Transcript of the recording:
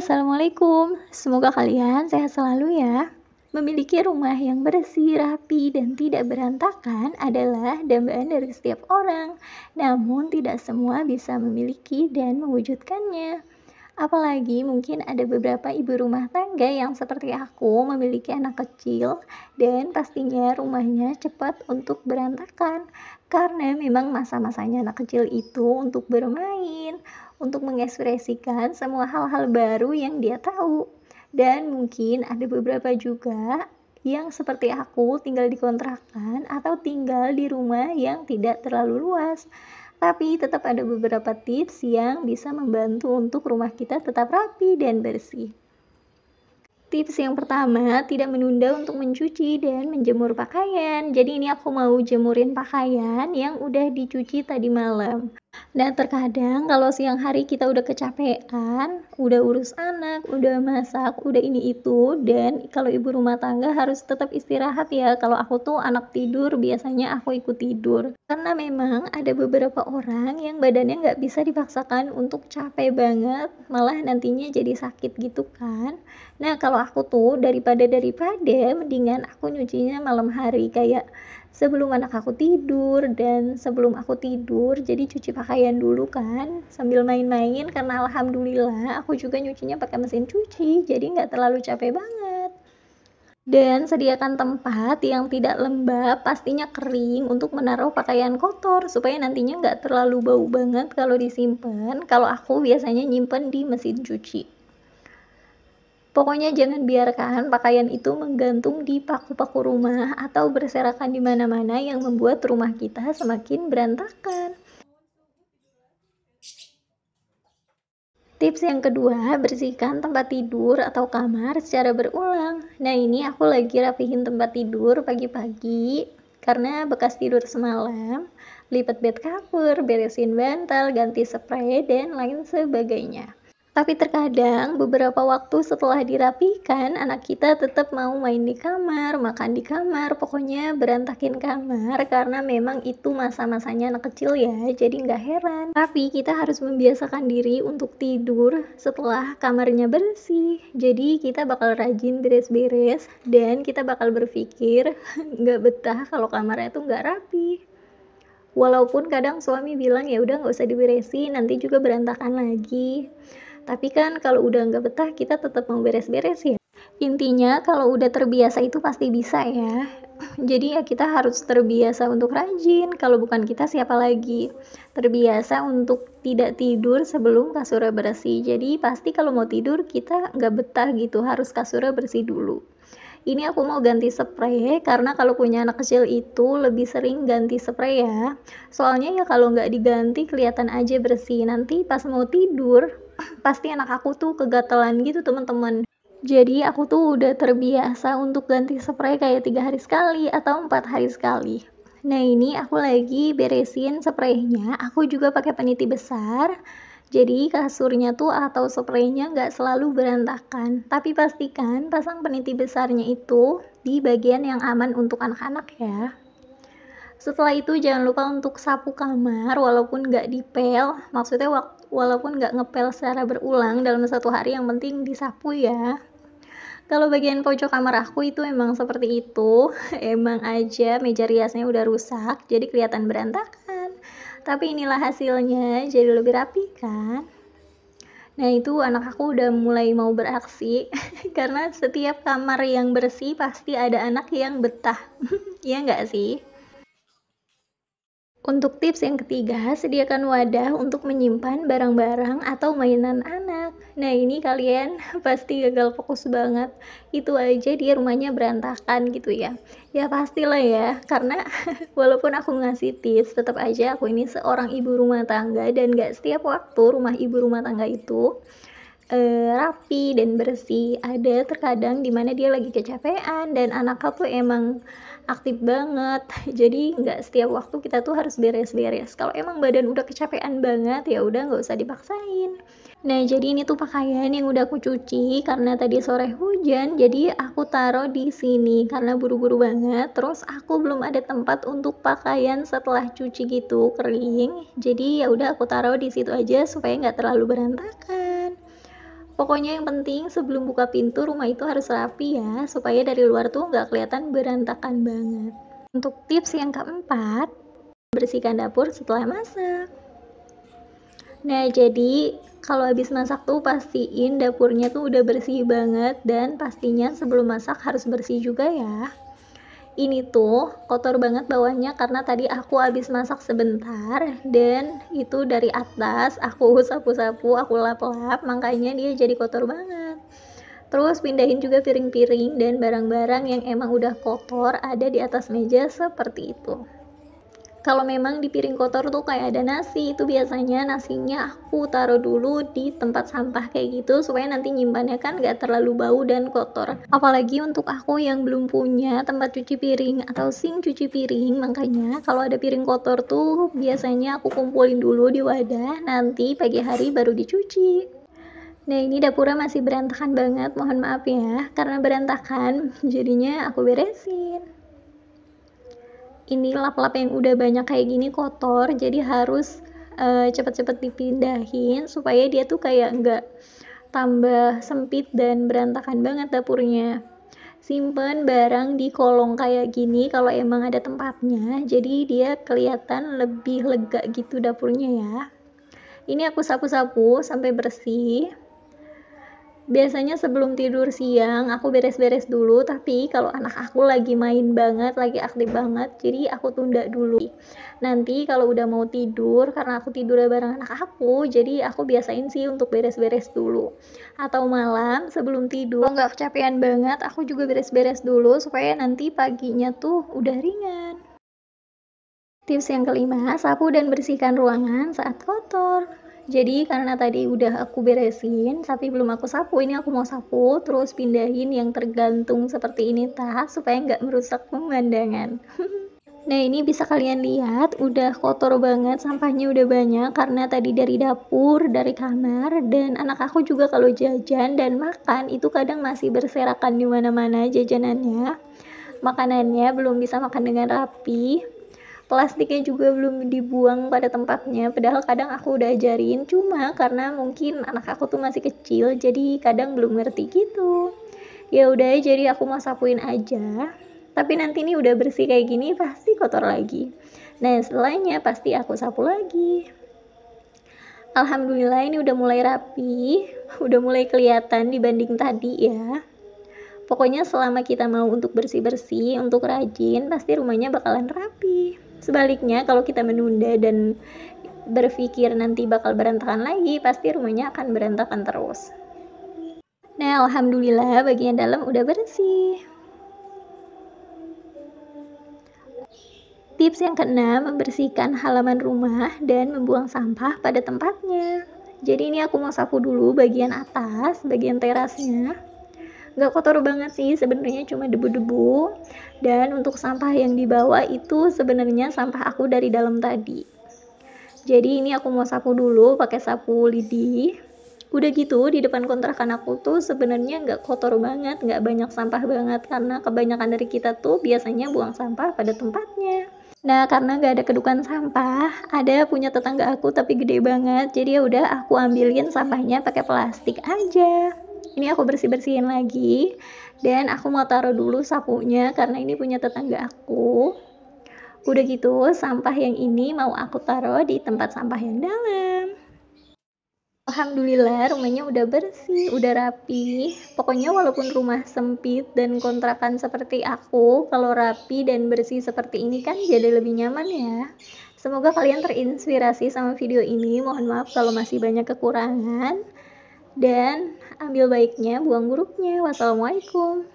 Assalamualaikum. Semoga kalian sehat selalu ya. Memiliki rumah yang bersih, rapi, dan tidak berantakan adalah dambaan dari setiap orang. Namun tidak semua bisa memiliki dan mewujudkannya. Apalagi mungkin ada beberapa ibu rumah tangga yang seperti aku memiliki anak kecil dan pastinya rumahnya cepat untuk berantakan karena memang masa-masanya anak kecil itu untuk bermain, untuk mengekspresikan semua hal-hal baru yang dia tahu. Dan mungkin ada beberapa juga yang seperti aku tinggal di kontrakan atau tinggal di rumah yang tidak terlalu luas. Tapi tetap ada beberapa tips yang bisa membantu untuk rumah kita tetap rapi dan bersih. Tips yang pertama, tidak menunda untuk mencuci dan menjemur pakaian. Jadi ini aku mau jemurin pakaian yang udah dicuci tadi malam. Nah, terkadang kalau siang hari kita udah kecapean, udah urus anak, udah masak, udah ini itu, dan kalau ibu rumah tangga harus tetap istirahat ya. Kalau aku tuh anak tidur, biasanya aku ikut tidur. Karena memang ada beberapa orang yang badannya nggak bisa dipaksakan untuk capek banget, malah nantinya jadi sakit gitu kan. Nah, kalau aku tuh daripada mendingan aku nyucinya malam hari kayak sebelum anak aku tidur dan sebelum aku tidur, jadi cuci pakaian dulu kan sambil main-main karena alhamdulillah aku juga nyucinya pakai mesin cuci, jadi nggak terlalu capek banget. Dan sediakan tempat yang tidak lembab, pastinya kering untuk menaruh pakaian kotor supaya nantinya nggak terlalu bau banget kalau disimpan. Kalau aku biasanya nyimpen di mesin cuci. Pokoknya jangan biarkan pakaian itu menggantung di paku-paku rumah atau berserakan di mana-mana yang membuat rumah kita semakin berantakan. Tips yang kedua, bersihkan tempat tidur atau kamar secara berulang. Nah, ini aku lagi rapihin tempat tidur pagi-pagi karena bekas tidur semalam, lipat bed cover, beresin bantal, ganti spray, dan lain sebagainya. Tapi terkadang beberapa waktu setelah dirapikan, anak kita tetap mau main di kamar, makan di kamar, pokoknya berantakin kamar karena memang itu masa-masanya anak kecil ya, jadi nggak heran. Tapi kita harus membiasakan diri untuk tidur setelah kamarnya bersih. Jadi kita bakal rajin beres-beres dan kita bakal berpikir nggak betah kalau kamarnya tuh nggak rapi. Walaupun kadang suami bilang ya udah nggak usah diberesin, nanti juga berantakan lagi. Tapi kan kalau udah nggak betah kita tetap mau beres-beres ya. Intinya kalau udah terbiasa itu pasti bisa ya. Jadi ya kita harus terbiasa untuk rajin, kalau bukan kita siapa lagi. Terbiasa untuk tidak tidur sebelum kasurnya bersih. Jadi pasti kalau mau tidur kita nggak betah gitu, harus kasurnya bersih dulu. Ini aku mau ganti spray karena kalau punya anak kecil itu lebih sering ganti spray ya. Soalnya ya kalau nggak diganti kelihatan aja bersih. Nanti pas mau tidur pasti anak aku tuh kegatelan gitu teman-teman. Jadi aku tuh udah terbiasa untuk ganti spray kayak 3 hari sekali atau 4 hari sekali. Nah, ini aku lagi beresin spraynya. Aku juga pakai peniti besar. Jadi kasurnya tuh atau spraynya nggak selalu berantakan. Tapi pastikan pasang peniti besarnya itu di bagian yang aman untuk anak-anak ya. Setelah itu jangan lupa untuk sapu kamar walaupun nggak dipel, maksudnya walaupun nggak ngepel secara berulang dalam satu hari, yang penting disapu ya. Kalau bagian pojok kamar aku itu emang seperti itu, emang aja meja riasnya udah rusak, jadi kelihatan berantakan. Tapi inilah hasilnya, jadi lebih rapi kan? Nah, itu anak aku udah mulai mau beraksi, karena setiap kamar yang bersih pasti ada anak yang betah. Iya nggak sih? Untuk tips yang ketiga, sediakan wadah untuk menyimpan barang-barang atau mainan anak. Nah, ini kalian pasti gagal fokus banget. Itu aja dia rumahnya berantakan gitu ya. Ya pastilah ya, karena walaupun aku ngasih tips, tetap aja aku ini seorang ibu rumah tangga dan gak setiap waktu rumah ibu rumah tangga itu rapi dan bersih. Ada terkadang dimana dia lagi kecapean dan anaknya tuh emang aktif banget. Jadi nggak setiap waktu kita tuh harus beres-beres. Kalau emang badan udah kecapean banget ya udah nggak usah dipaksain. Nah, jadi ini tuh pakaian yang udah aku cuci karena tadi sore hujan, jadi aku taruh di sini karena buru-buru banget. Terus aku belum ada tempat untuk pakaian setelah cuci gitu kering. Jadi ya udah aku taruh di situ aja supaya nggak terlalu berantakan. Pokoknya yang penting sebelum buka pintu rumah itu harus rapi ya, supaya dari luar tuh nggak kelihatan berantakan banget. Untuk tips yang keempat, bersihkan dapur setelah masak. Nah, jadi kalau habis masak tuh pastiin dapurnya tuh udah bersih banget, dan pastinya sebelum masak harus bersih juga ya. Ini tuh kotor banget bawahnya karena tadi aku habis masak sebentar dan itu dari atas aku sapu-sapu, aku lap-lap, makanya dia jadi kotor banget. Terus pindahin juga piring-piring dan barang-barang yang emang udah kotor ada di atas meja seperti itu. Kalau memang di piring kotor tuh kayak ada nasi, itu biasanya nasinya aku taruh dulu di tempat sampah kayak gitu supaya nanti nyimpannya kan gak terlalu bau dan kotor. Apalagi untuk aku yang belum punya tempat cuci piring atau sink cuci piring, makanya kalau ada piring kotor tuh biasanya aku kumpulin dulu di wadah, nanti pagi hari baru dicuci. Nah, ini dapurnya masih berantakan banget, mohon maaf ya karena berantakan, jadinya aku beresin. Ini lap-lap yang udah banyak kayak gini kotor, jadi harus cepet-cepet dipindahin supaya dia tuh kayak nggak tambah sempit dan berantakan banget dapurnya. Simpen barang di kolong kayak gini kalau emang ada tempatnya, jadi dia kelihatan lebih lega gitu dapurnya ya. Ini aku sapu-sapu sampai bersih. Biasanya sebelum tidur siang aku beres-beres dulu, tapi kalau anak aku lagi main banget, lagi aktif banget, jadi aku tunda dulu. Nanti kalau udah mau tidur, karena aku tidurnya bareng anak aku, jadi aku biasain sih untuk beres-beres dulu. Atau malam sebelum tidur, kalau nggak kecapean banget, aku juga beres-beres dulu supaya nanti paginya tuh udah ringan. Tips yang kelima, sapu dan bersihkan ruangan saat kotor. Jadi karena tadi udah aku beresin, tapi belum aku sapu, ini aku mau sapu, terus pindahin yang tergantung seperti ini tas, supaya nggak merusak pemandangan. Nah, ini bisa kalian lihat, udah kotor banget, sampahnya udah banyak, karena tadi dari dapur, dari kamar, dan anak aku juga kalau jajan dan makan, itu kadang masih berserakan di mana-mana jajanannya. Makanannya belum bisa makan dengan rapi. Plastiknya juga belum dibuang pada tempatnya, padahal kadang aku udah ajarin, cuma karena mungkin anak aku tuh masih kecil jadi kadang belum ngerti gitu. Ya udah, jadi aku mau sapuin aja, tapi nanti nih udah bersih kayak gini pasti kotor lagi. Nah, setelahnya pasti aku sapu lagi. Alhamdulillah ini udah mulai rapi, udah mulai kelihatan dibanding tadi ya. Pokoknya selama kita mau untuk bersih-bersih, untuk rajin, pasti rumahnya bakalan rapi. Sebaliknya, kalau kita menunda dan berpikir nanti bakal berantakan lagi, pasti rumahnya akan berantakan terus. Nah, alhamdulillah bagian dalam udah bersih. Tips yang keenam, membersihkan halaman rumah dan membuang sampah pada tempatnya. Jadi ini aku mau sapu dulu bagian atas, bagian terasnya. Nggak kotor banget sih, sebenarnya cuma debu-debu, dan untuk sampah yang dibawa itu sebenarnya sampah aku dari dalam tadi. Jadi ini aku mau sapu dulu pakai sapu lidi. Udah gitu di depan kontrakan aku tuh sebenarnya nggak kotor banget, nggak banyak sampah banget, karena kebanyakan dari kita tuh biasanya buang sampah pada tempatnya. Nah, karena nggak ada kedukan sampah, ada punya tetangga aku tapi gede banget, jadi ya udah aku ambilin sampahnya pakai plastik aja. Ini aku bersih-bersihin lagi, dan aku mau taruh dulu sapunya karena ini punya tetangga aku. Udah gitu, sampah yang ini mau aku taruh di tempat sampah yang dalam. Alhamdulillah rumahnya udah bersih, udah rapi. Pokoknya walaupun rumah sempit dan kontrakan seperti aku, kalau rapi dan bersih seperti ini kan jadi lebih nyaman ya. Semoga kalian terinspirasi sama video ini. Mohon maaf kalau masih banyak kekurangan. Dan ambil baiknya, buang buruknya. Wassalamualaikum.